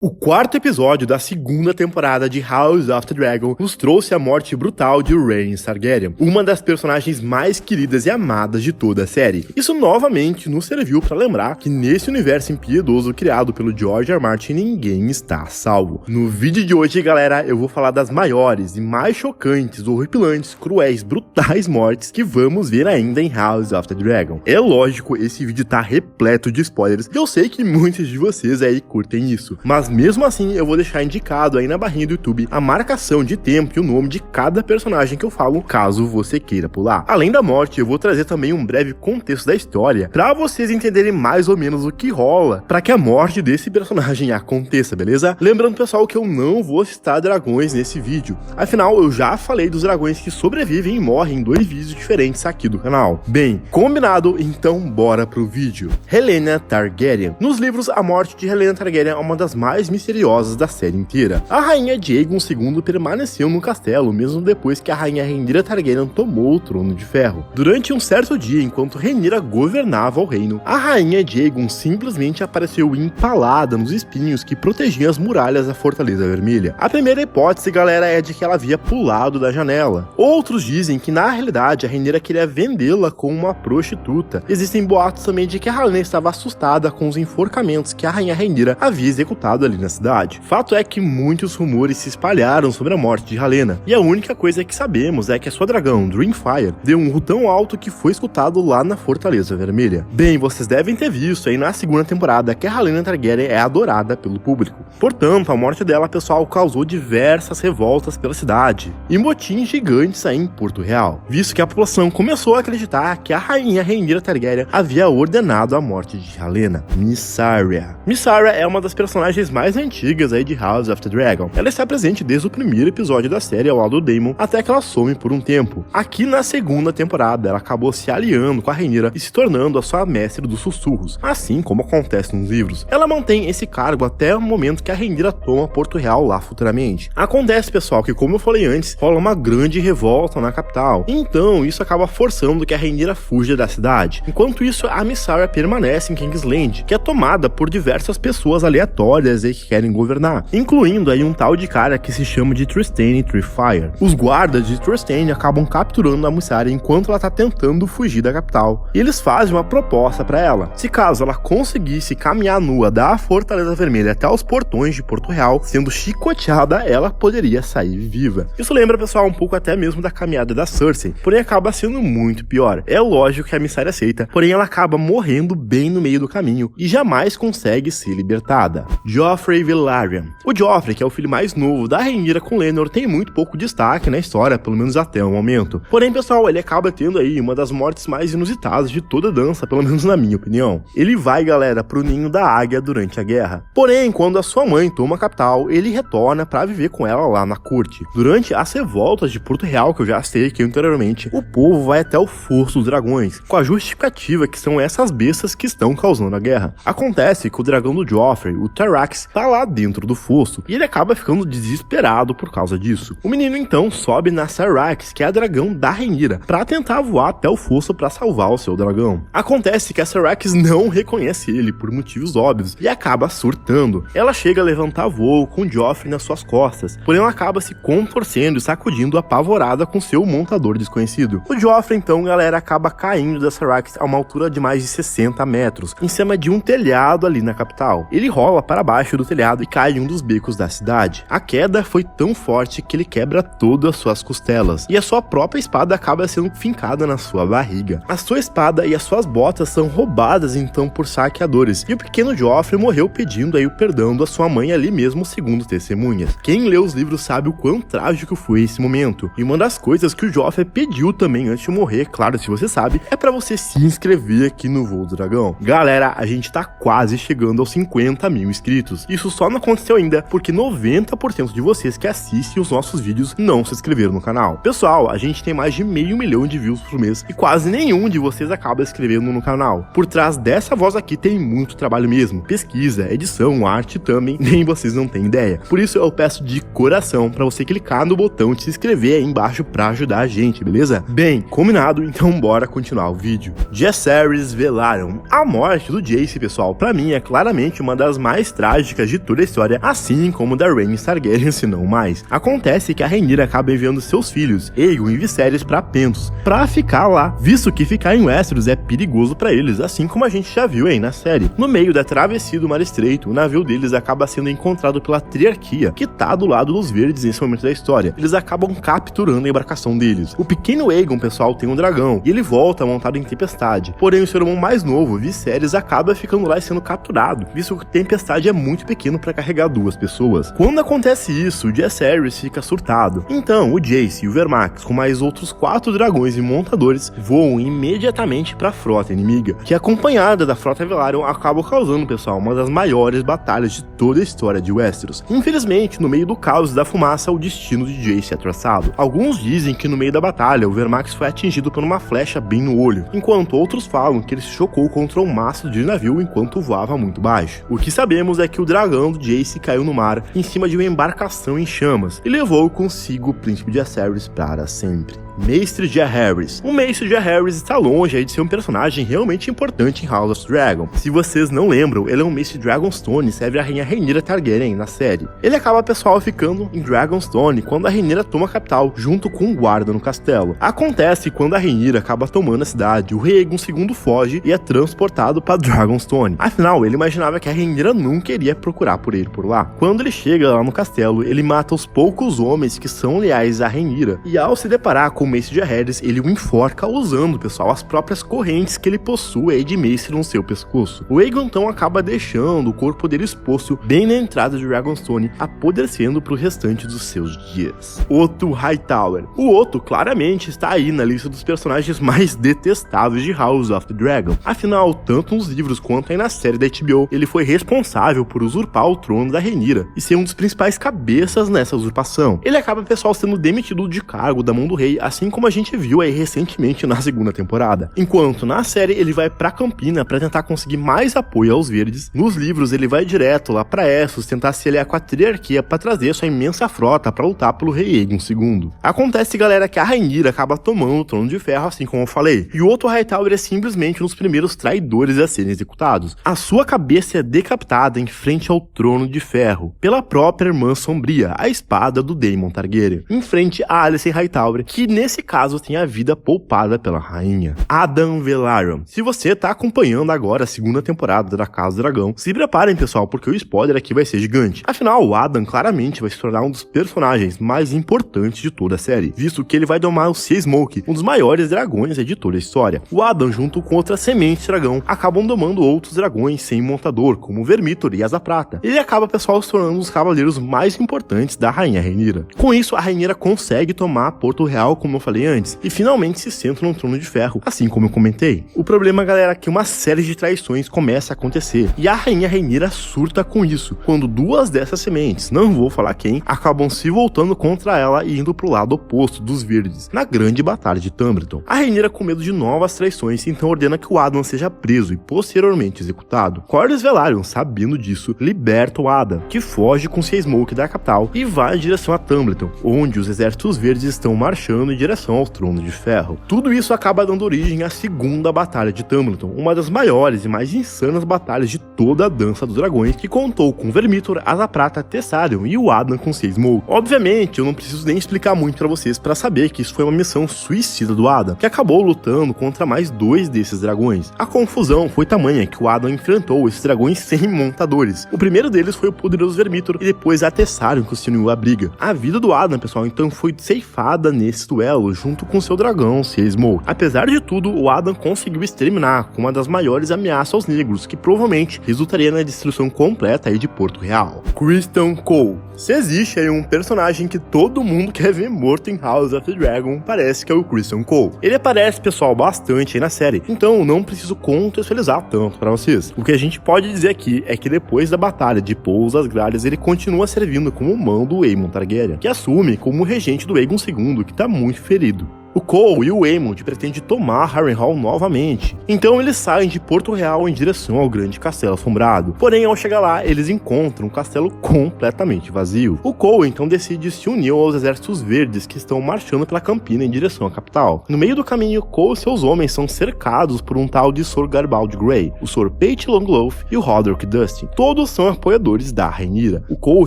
O quarto episódio da segunda temporada de House of the Dragon nos trouxe a morte brutal de Rhaenys Targaryen, uma das personagens mais queridas e amadas de toda a série. Isso novamente nos serviu para lembrar que nesse universo impiedoso criado pelo George R. R. Martin ninguém está salvo. No vídeo de hoje, galera, eu vou falar das maiores e mais chocantes, horripilantes, cruéis, brutais mortes que vamos ver ainda em House of the Dragon. É lógico, esse vídeo tá repleto de spoilers e eu sei que muitos de vocês aí curtem isso, mas mesmo assim, eu vou deixar indicado aí na barrinha do YouTube a marcação de tempo e o nome de cada personagem que eu falo, caso você queira pular. Além da morte, eu vou trazer também um breve contexto da história, pra vocês entenderem mais ou menos o que rola pra que a morte desse personagem aconteça, beleza? Lembrando, pessoal, que eu não vou citar dragões nesse vídeo. Afinal, eu já falei dos dragões que sobrevivem e morrem em 2 vídeos diferentes aqui do canal. Bem, combinado? Então bora pro vídeo. Helaena Targaryen. Nos livros, a morte de Helaena Targaryen é uma das mais misteriosas da série inteira. A rainha Aegon II permaneceu no castelo mesmo depois que a rainha Rhaenyra Targaryen tomou o trono de ferro. Durante um certo dia, enquanto Rhaenyra governava o reino, a rainha Aegon simplesmente apareceu empalada nos espinhos que protegiam as muralhas da Fortaleza Vermelha. A primeira hipótese, galera, é de que ela havia pulado da janela. Outros dizem que na realidade a Rhaenyra queria vendê-la como uma prostituta. Existem boatos também de que a rainha estava assustada com os enforcamentos que a rainha Rhaenyra havia executado ali na cidade. Fato é que muitos rumores se espalharam sobre a morte de Helaena, e a única coisa que sabemos é que a sua dragão, Dreamfire, deu um urro tão alto que foi escutado lá na Fortaleza Vermelha. Bem, vocês devem ter visto aí na segunda temporada que a Helaena Targaryen é adorada pelo público. Portanto, a morte dela, pessoal, causou diversas revoltas pela cidade e motins gigantes aí em Porto Real, visto que a população começou a acreditar que a rainha Rhaenyra Targaryen havia ordenado a morte de Helaena. Mysaria. Mysaria é uma das personagens mais antigas aí de House of the Dragon. Ela está presente desde o primeiro episódio da série ao lado do Daemon, até que ela some por um tempo. Aqui na segunda temporada, ela acabou se aliando com a Rhaenyra e se tornando a sua mestre dos sussurros, assim como acontece nos livros. Ela mantém esse cargo até o momento que a Rhaenyra toma Porto Real lá futuramente. Acontece, pessoal, que como eu falei antes, rola uma grande revolta na capital, então isso acaba forçando que a Rhaenyra fuja da cidade. Enquanto isso, a Mysaria permanece em Kingsland, que é tomada por diversas pessoas aleatórias aí que querem governar, incluindo aí um tal de cara que se chama de Trystane Treefire. Os guardas de Trystane acabam capturando a Mysaria enquanto ela tá tentando fugir da capital, e eles fazem uma proposta para ela. Se caso ela conseguisse caminhar nua da Fortaleza Vermelha até os portões de Porto Real, sendo chicoteada, ela poderia sair viva. Isso lembra, pessoal, um pouco até mesmo da caminhada da Cersei, porém acaba sendo muito pior. É lógico que a Mysaria aceita, porém ela acaba morrendo bem no meio do caminho e jamais consegue ser libertada. Joffrey Velaryon. O Joffrey, que é o filho mais novo da Rhaenyra com Laenor, tem muito pouco destaque na história, pelo menos até o momento. Porém, pessoal, ele acaba tendo aí uma das mortes mais inusitadas de toda a dança, pelo menos na minha opinião. Ele vai, galera, pro ninho da águia durante a guerra. Porém, quando a sua mãe toma a capital, ele retorna pra viver com ela lá na corte. Durante as revoltas de Porto Real, que eu já citei aqui anteriormente, o povo vai até o Fosso dos Dragões, com a justificativa que são essas bestas que estão causando a guerra. Acontece que o dragão do Joffrey, o Tyrax, tá lá dentro do fosso, e ele acaba ficando desesperado por causa disso. O menino então sobe na Syrax, que é a dragão da Rhaenyra, pra tentar voar até o fosso pra salvar o seu dragão. Acontece que a Syrax não reconhece ele por motivos óbvios e acaba surtando. Ela chega a levantar voo com Joffrey nas suas costas, porém ela acaba se contorcendo e sacudindo apavorada com seu montador desconhecido. O Joffrey então, galera, acaba caindo da Syrax a uma altura de mais de 60 metros, em cima de um telhado ali na capital. Ele rola para baixo do telhado e cai em um dos becos da cidade. A queda foi tão forte que ele quebra todas as suas costelas, e a sua própria espada acaba sendo fincada na sua barriga. A sua espada e as suas botas são roubadas então por saqueadores, e o pequeno Joffrey morreu pedindo aí o perdão da sua mãe ali mesmo, segundo testemunhas. Quem lê os livros sabe o quão trágico foi esse momento, e uma das coisas que o Joffrey pediu também antes de morrer, claro, se você sabe, é pra você se inscrever aqui no Voo do Dragão. Galera, a gente tá quase chegando aos 50 mil inscritos. Isso só não aconteceu ainda porque 90% de vocês que assistem os nossos vídeos não se inscreveram no canal. Pessoal, a gente tem mais de 500 mil de views por mês e quase nenhum de vocês acaba se inscrevendo no canal. Por trás dessa voz aqui tem muito trabalho mesmo, pesquisa, edição, arte também, nem vocês não têm ideia. Por isso eu peço de coração pra você clicar no botão de se inscrever aí embaixo pra ajudar a gente, beleza? Bem, combinado, então bora continuar o vídeo. Jaehaerys Velaryon. A morte do Jace, pessoal, pra mim é claramente uma das mais trágicas trágicas de toda a história, assim como da Rhaenys Targaryen, se não mais. Acontece que a Rhaenyra acaba enviando seus filhos, Aegon e Viserys, pra Pentos, pra ficar lá, visto que ficar em Westeros é perigoso pra eles, assim como a gente já viu aí na série. No meio da travessia do Mar Estreito, o navio deles acaba sendo encontrado pela Triarquia, que tá do lado dos Verdes nesse momento da história. Eles acabam capturando a embarcação deles. O pequeno Aegon, pessoal, tem um dragão, e ele volta montado em Tempestade. Porém, o seu irmão mais novo, Viserys, acaba ficando lá e sendo capturado, visto que Tempestade é muito pequeno para carregar 2 pessoas. Quando acontece isso, o Jaehaerys fica surtado. Então, o Jace e o Vermax, com mais outros 4 dragões e montadores, voam imediatamente para a frota inimiga, que acompanhada da frota Velaryon acaba causando, pessoal, uma das maiores batalhas de toda a história de Westeros. Infelizmente, no meio do caos e da fumaça, o destino de Jace é traçado. Alguns dizem que no meio da batalha, o Vermax foi atingido por uma flecha bem no olho, enquanto outros falam que ele se chocou contra um mastro de navio enquanto voava muito baixo. O que sabemos é que o dragão do Jace caiu no mar em cima de uma embarcação em chamas e levou consigo o príncipe Jaehaerys para sempre. Maester Jaehaerys. O Maester Jaehaerys está longe aí de ser um personagem realmente importante em House of Dragon. Se vocês não lembram, ele é um Maester Dragonstone e serve a rainha Rhaenyra Targaryen na série. Ele acaba, pessoal, ficando em Dragonstone quando a Rhaenyra toma a capital, junto com um guarda no castelo. Acontece quando a Rhaenyra acaba tomando a cidade, o rei Aegon II foge e é transportado para Dragonstone. Afinal, ele imaginava que a Rhaenyra nunca iria procurar por ele por lá. Quando ele chega lá no castelo, ele mata os poucos homens que são leais à Rhaenyra, e ao se deparar com o Maester Jaehaerys, ele o enforca usando, pessoal, as próprias correntes que ele possui aí de Maester no seu pescoço. O Aegon então acaba deixando o corpo dele exposto bem na entrada de Dragonstone, apodrecendo pro restante dos seus dias. Otto Hightower. O Otto claramente está aí na lista dos personagens mais detestáveis de House of the Dragon. Afinal, tanto nos livros quanto aí na série da HBO, ele foi responsável por usurpar o trono da Rhaenyra e ser um dos principais cabeças nessa usurpação. Ele acaba, pessoal, sendo demitido de cargo da mão do rei, assim como a gente viu aí recentemente na segunda temporada. Enquanto na série ele vai pra Campina pra tentar conseguir mais apoio aos Verdes, nos livros ele vai direto lá pra Essos tentar se aliar com a Triarquia pra trazer sua imensa frota pra lutar pelo rei Aegon II. Acontece, galera, que a Rhaenyra acaba tomando o Trono de Ferro, assim como eu falei, e o Otto Hightower é simplesmente um dos primeiros traidores a serem executados. A sua cabeça é decapitada em frente ao Trono de Ferro pela própria irmã sombria, a espada do Daemon Targaryen, em frente a Alicent Hightower, que nesse caso tem a vida poupada pela rainha. Adam Velaryon. Se você tá acompanhando agora a segunda temporada da Casa do Dragão, se preparem, pessoal, porque o spoiler aqui vai ser gigante. Afinal, o Adam claramente vai se tornar um dos personagens mais importantes de toda a série, visto que ele vai domar o Sea Smoke, um dos maiores dragões de toda a história. O Adam, junto com outras sementes de dragão, acabam domando outros dragões sem montador, como o Vermithor e Asa Prata. Ele acaba, pessoal, se tornando um dos cavaleiros mais importantes da rainha Rhaenyra. Com isso, a Rhaenyra consegue tomar Porto Real, como eu falei antes, e finalmente se senta no Trono de Ferro, assim como eu comentei. O problema, galera, é que uma série de traições começa a acontecer, e a rainha Rhaenyra surta com isso, quando 2 dessas sementes, não vou falar quem, acabam se voltando contra ela e indo pro lado oposto dos Verdes, na grande batalha de Tumbleton. A Rhaenyra, com medo de novas traições, então ordena que o Adam seja preso e posteriormente executado. Corlys Velaryon, sabendo disso, liberta o Adam, que foge com Sea Smoke da capital e vai em direção a Tumbleton, onde os exércitos verdes estão marchando em direção ao Trono de Ferro. Tudo isso acaba dando origem à segunda batalha de Tumbleton, uma das maiores e mais insanas batalhas de toda a Dança dos Dragões, que contou com Vermithor, Asa Prata, Tessarion e o Adam com Sea Smoke. Obviamente, eu não preciso nem explicar muito pra vocês para saber que isso foi uma missão suicida do Adam, que acabou lutando contra mais 2 desses dragões. A confusão foi tamanha que o Adam enfrentou esses dragões sem montadores. O primeiro deles foi o poderoso Vermithor e depois a Tessarion que continuou a briga. A vida do Adam, pessoal, então foi ceifada nesse duelo, junto com seu dragão, Sea Smoke. Apesar de tudo, o Adam conseguiu exterminar com uma das maiores ameaças aos negros, que provavelmente resultaria na destruição completa aí de Porto Real. Criston Cole. Se existe aí um personagem que todo mundo quer ver morto em House of the Dragon, parece que é o Criston Cole. Ele aparece, pessoal, bastante aí na série, então não preciso contextualizar tanto pra vocês. O que a gente pode dizer aqui é que depois da batalha de Pouso das Gralhas, ele continua servindo como mão do Aemon Targaryen, que assume como regente do Aegon II, que tá muito ferido. O Cole e o Aemond pretendem tomar Harrenhal novamente, então eles saem de Porto Real em direção ao grande castelo assombrado. Porém, ao chegar lá, eles encontram um castelo completamente vazio. O Cole então decide se unir aos exércitos verdes que estão marchando pela Campina em direção à capital. No meio do caminho, Cole e seus homens são cercados por um tal de Sr. Garbald Grey, o Sr. Pate Longloaf e o Hoderick Dustin. Todos são apoiadores da Rhaenyra. O Cole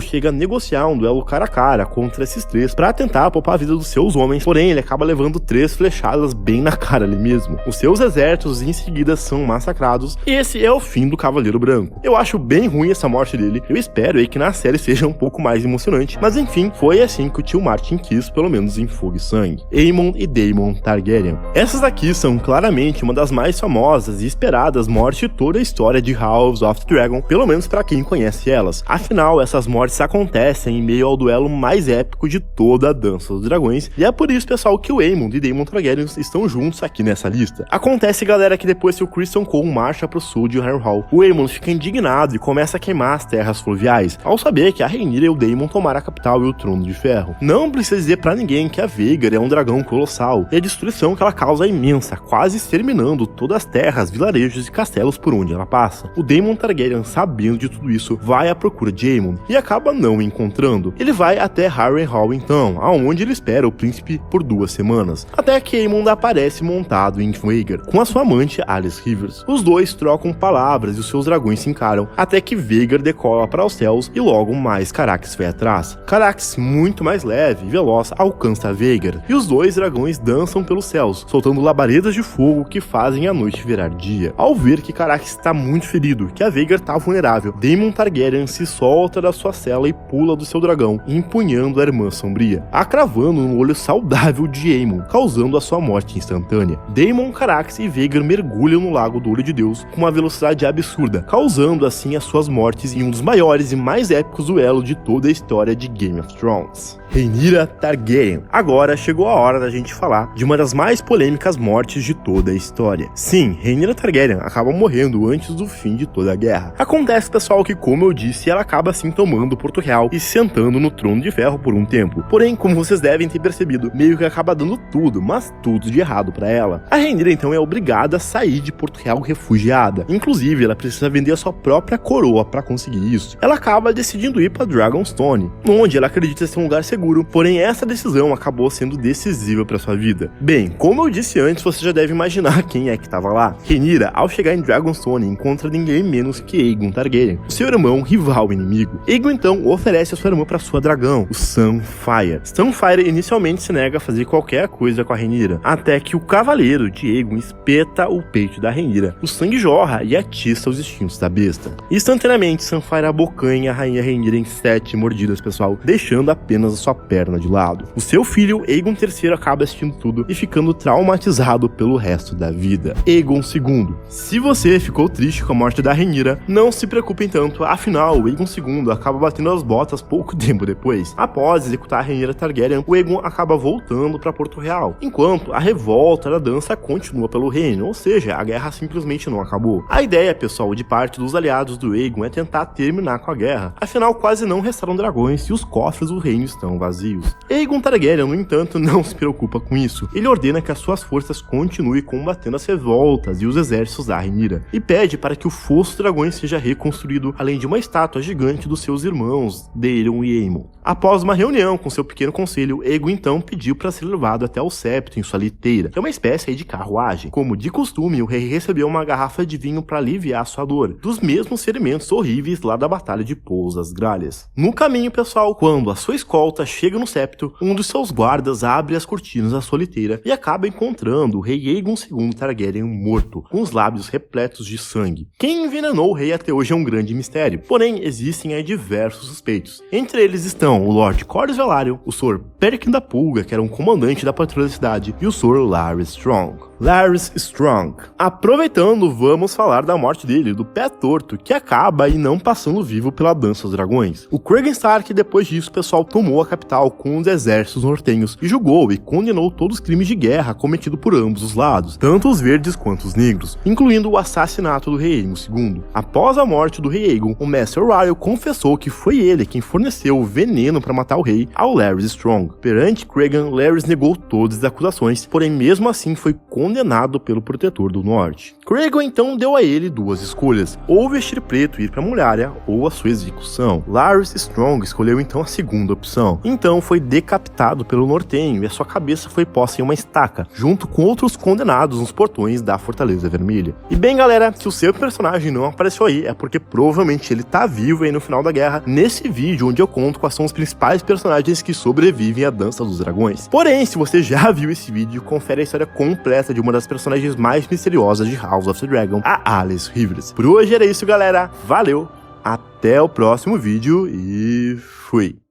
chega a negociar um duelo cara a cara contra esses três para tentar poupar a vida dos seus homens, porém ele acaba levando 3 flechadas bem na cara ali mesmo. Os seus exércitos em seguida são massacrados e esse é o fim do Cavaleiro Branco. Eu acho bem ruim essa morte dele, eu espero aí que na série seja um pouco mais emocionante, mas enfim, foi assim que o tio Martin quis, pelo menos em Fogo e Sangue. Aemond e Daemon Targaryen. Essas aqui são claramente uma das mais famosas e esperadas mortes de toda a história de House of the Dragon, pelo menos para quem conhece elas. Afinal, essas mortes acontecem em meio ao duelo mais épico de toda a Dança dos Dragões, e é por isso, pessoal, que o Aemond e Daemon Targaryen estão juntos aqui nessa lista. Acontece, galera, que depois que o Criston Cole marcha pro sul de Harrenhal, o Aemond fica indignado e começa a queimar as terras fluviais, ao saber que a Rhaenyra e o Daemon tomaram a capital e o Trono de Ferro. Não precisa dizer pra ninguém que a Vhagar é um dragão colossal, e a destruição que ela causa é imensa, quase exterminando todas as terras, vilarejos e castelos por onde ela passa. O Daemon Targaryen, sabendo de tudo isso, vai à procura de Aemond e acaba não o encontrando. Ele vai até Harrenhal então, aonde ele espera o príncipe por 2 semanas, até que Aemond aparece montado em Vhagar, com a sua amante Alice Rivers. Os dois trocam palavras e os seus dragões se encaram, até que Vhagar decola para os céus e logo mais Caraxes vai atrás. Caraxes, muito mais leve e veloz, alcança Vhagar, e os dois dragões dançam pelos céus, soltando labaredas de fogo que fazem a noite virar dia. Ao ver que Caraxes está muito ferido, que a Vhagar está vulnerável, Daemon Targaryen se solta da sua cela e pula do seu dragão, empunhando a Irmã Sombria, a cravando no olho saudável de Aemond, causando a sua morte instantânea. Daemon, Caraxes e Vhagar mergulham no Lago do Olho de Deus com uma velocidade absurda, causando assim as suas mortes em um dos maiores e mais épicos duelos de toda a história de Game of Thrones. Rhaenyra Targaryen. Agora chegou a hora da gente falar de uma das mais polêmicas mortes de toda a história. Sim, Rhaenyra Targaryen acaba morrendo antes do fim de toda a guerra. Acontece, pessoal, que, como eu disse, ela acaba assim tomando Porto Real e se sentando no Trono de Ferro por um tempo. Porém, como vocês devem ter percebido, meio que acaba dando tudo, mas tudo de errado pra ela. A Rhaenyra então é obrigada a sair de Porto Real refugiada. Inclusive, ela precisa vender a sua própria coroa pra conseguir isso. Ela acaba decidindo ir pra Dragonstone, onde ela acredita ser um lugar seguro, porém essa decisão acabou sendo decisiva para sua vida. Bem, como eu disse antes, você já deve imaginar quem é que estava lá. Rhaenyra, ao chegar em Dragonstone, encontra ninguém menos que Aegon Targaryen, seu irmão rival inimigo. Aegon então oferece a sua irmã para sua dragão, o Sunfyre. Sunfyre inicialmente se nega a fazer qualquer coisa com a Rhaenyra, até que o cavaleiro de Aegon espeta o peito da Rhaenyra. O sangue jorra e atiça os instintos da besta. Instantaneamente, Sunfyre abocanha a rainha Rhaenyra em 7 mordidas, pessoal, deixando apenas a sua perna de lado. O seu filho, Aegon III, acaba assistindo tudo e ficando traumatizado pelo resto da vida. Aegon II. Se você ficou triste com a morte da Rhaenyra, não se preocupem tanto, afinal, o Aegon II acaba batendo as botas pouco tempo depois. Após executar a Rhaenyra Targaryen, o Aegon acaba voltando para Porto Real, enquanto a revolta da dança continua pelo reino, ou seja, a guerra simplesmente não acabou. A ideia, pessoal, de parte dos aliados do Aegon é tentar terminar com a guerra, afinal quase não restaram dragões e os cofres do reino estão vazios. Aegon Targaryen, no entanto, não se preocupa com isso. Ele ordena que as suas forças continuem combatendo as revoltas e os exércitos da Rhaenyra, e pede para que o Fosso dos Dragões seja reconstruído, além de uma estátua gigante dos seus irmãos, Daemon e Aemon. Após uma reunião com seu pequeno conselho, Aegon então pediu para ser levado até o septo em sua liteira, que é uma espécie de carruagem. Como de costume, o rei recebeu uma garrafa de vinho para aliviar sua dor, dos mesmos ferimentos horríveis lá da Batalha de Pous das Gralhas. No caminho, pessoal, quando a sua escolta chega no septo, um dos seus guardas abre as cortinas da sua liteira e acaba encontrando o rei Aegon II Targaryen morto, com os lábios repletos de sangue. Quem envenenou o rei até hoje é um grande mistério, porém existem aí diversos suspeitos. Entre eles estão o Lord Corlys Velaryon, o Sr. Perkin da Pulga, que era um comandante da patrulha da cidade, e o Sr. Larry Strong. Larys Strong. Aproveitando, vamos falar da morte dele, do pé torto, que acaba e não passando vivo pela Dança dos Dragões. O Cregan Stark, depois disso, o pessoal tomou a capital com os exércitos nortenhos e julgou e condenou todos os crimes de guerra cometidos por ambos os lados, tanto os verdes quanto os negros, incluindo o assassinato do rei Aemon II. Após a morte do rei Aegon, o Mestre Ryle confessou que foi ele quem forneceu o veneno para matar o rei ao Larys Strong. Perante Cregan, Larys negou todas as acusações, porém mesmo assim foi condenado pelo Protetor do Norte. Cregan então deu a ele duas escolhas, ou vestir preto e ir para a muralha, ou a sua execução. Larys Strong escolheu então a segunda opção, então foi decapitado pelo Nortenho e a sua cabeça foi posta em uma estaca, junto com outros condenados nos portões da Fortaleza Vermelha. E bem galera, se o seu personagem não apareceu aí, é porque provavelmente ele tá vivo aí no final da guerra, nesse vídeo onde eu conto quais são os principais personagens que sobrevivem à Dança dos Dragões. Porém, se você já viu esse vídeo, confere a história completa de uma das personagens mais misteriosas de House of the Dragon, a Alice Rivers. Por hoje era isso galera, valeu, até o próximo vídeo e fui!